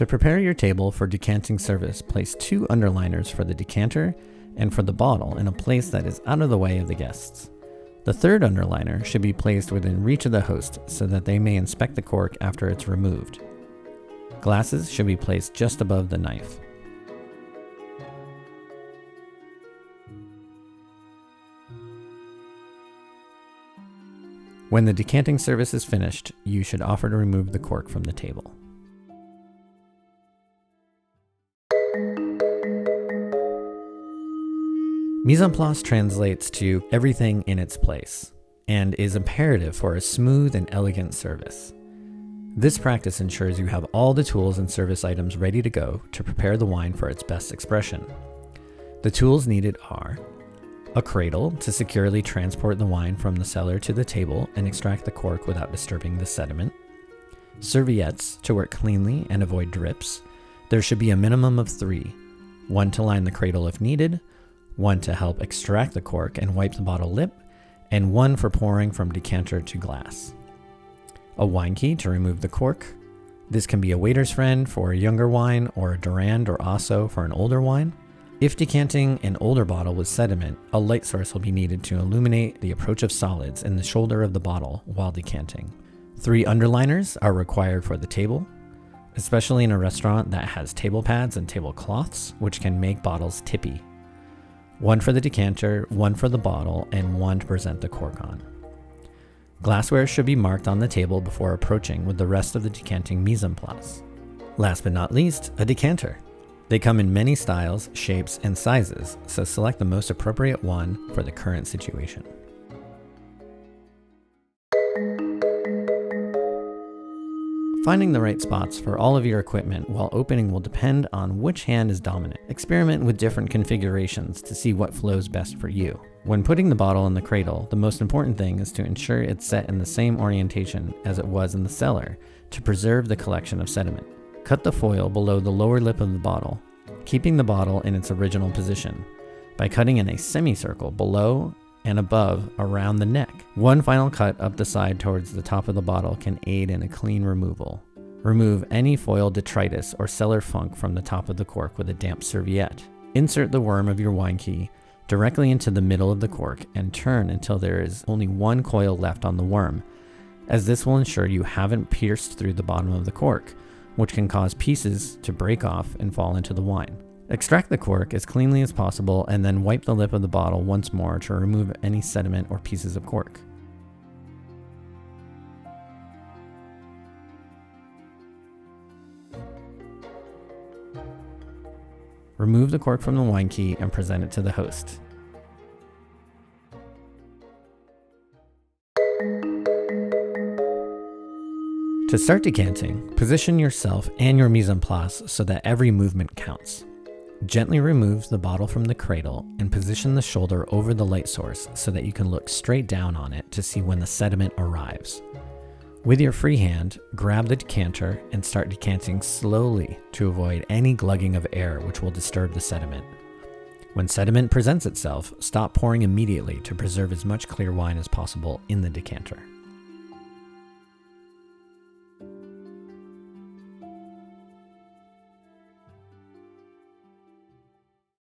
To prepare your table for decanting service, place 2 underliners for the decanter and for the bottle in a place that is out of the way of the guests. The third underliner should be placed within reach of the host so that they may inspect the cork after it's removed. Glasses should be placed just above the knife. When the decanting service is finished, you should offer to remove the cork from the table. Mise en place translates to everything in its place and is imperative for a smooth and elegant service. This practice ensures you have all the tools and service items ready to go to prepare the wine for its best expression. The tools needed are a cradle to securely transport the wine from the cellar to the table and extract the cork without disturbing the sediment, serviettes to work cleanly and avoid drips. There should be a minimum of 3, 1 to line the cradle if needed, 1 to help extract the cork and wipe the bottle lip, and 1 for pouring from decanter to glass. A wine key to remove the cork. This can be a waiter's friend for a younger wine or a Durand or Osso for an older wine. If decanting an older bottle with sediment, a light source will be needed to illuminate the approach of solids in the shoulder of the bottle while decanting. 3 underliners are required for the table, especially in a restaurant that has table pads and tablecloths, which can make bottles tippy. 1 for the decanter, 1 for the bottle, and 1 to present the cork on. Glassware should be marked on the table before approaching with the rest of the decanting mise en place. Last but not least, a decanter. They come in many styles, shapes, and sizes, so select the most appropriate one for the current situation. Finding the right spots for all of your equipment while opening will depend on which hand is dominant. Experiment with different configurations to see what flows best for you. When putting the bottle in the cradle, the most important thing is to ensure it's set in the same orientation as it was in the cellar to preserve the collection of sediment. Cut the foil below the lower lip of the bottle, keeping the bottle in its original position by cutting in a semicircle below and above around the neck. 1 final cut up the side towards the top of the bottle can aid in a clean removal. Remove any foil detritus or cellar funk from the top of the cork with a damp serviette. Insert the worm of your wine key directly into the middle of the cork and turn until there is only 1 coil left on the worm, as this will ensure you haven't pierced through the bottom of the cork, which can cause pieces to break off and fall into the wine. Extract the cork as cleanly as possible and then wipe the lip of the bottle once more to remove any sediment or pieces of cork. Remove the cork from the wine key and present it to the host. To start decanting, position yourself and your mise en place so that every movement counts. Gently remove the bottle from the cradle and position the shoulder over the light source so that you can look straight down on it to see when the sediment arrives. With your free hand, grab the decanter and start decanting slowly to avoid any glugging of air which will disturb the sediment. When sediment presents itself, stop pouring immediately to preserve as much clear wine as possible in the decanter.